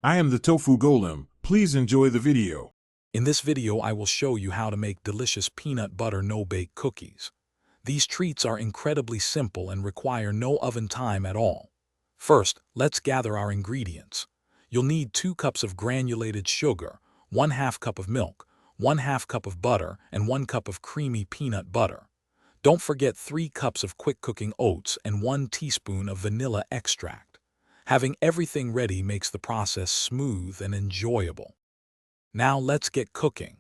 I am the Tofu Golem. Please enjoy the video. In this video, I will show you how to make delicious peanut butter no-bake cookies. These treats are incredibly simple and require no oven time at all. First, let's gather our ingredients. You'll need 2 cups of granulated sugar, 1/2 cup of milk, 1/2 cup of butter, and 1 cup of creamy peanut butter. Don't forget 3 cups of quick-cooking oats and 1 teaspoon of vanilla extract. Having everything ready makes the process smooth and enjoyable. Now let's get cooking.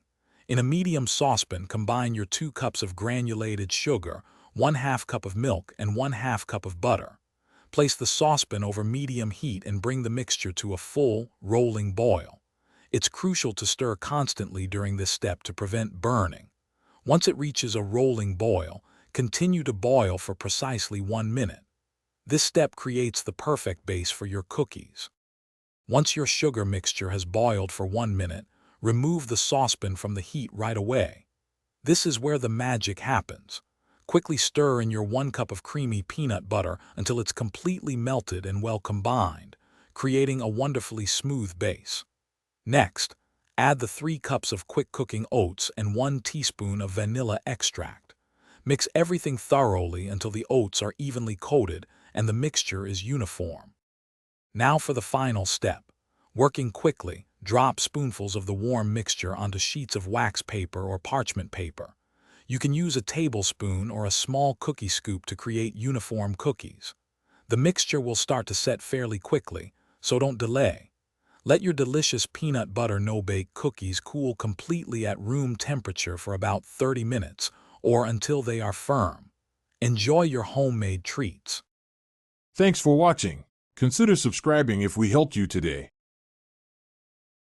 In a medium saucepan, combine your 2 cups of granulated sugar, 1/2 cup of milk, and 1/2 cup of butter. Place the saucepan over medium heat and bring the mixture to a full, rolling boil. It's crucial to stir constantly during this step to prevent burning. Once it reaches a rolling boil, continue to boil for precisely 1 minute. This step creates the perfect base for your cookies. Once your sugar mixture has boiled for 1 minute, remove the saucepan from the heat right away. This is where the magic happens. Quickly stir in your 1 cup of creamy peanut butter until it's completely melted and well combined, creating a wonderfully smooth base. Next, add the 3 cups of quick-cooking oats and 1 teaspoon of vanilla extract. Mix everything thoroughly until the oats are evenly coated and the mixture is uniform. Now for the final step. Working quickly, drop spoonfuls of the warm mixture onto sheets of wax paper or parchment paper. You can use a tablespoon or a small cookie scoop to create uniform cookies. The mixture will start to set fairly quickly, so don't delay. Let your delicious peanut butter no-bake cookies cool completely at room temperature for about 30 minutes or until they are firm. Enjoy your homemade treats. Thanks for watching. Consider subscribing if we helped you today.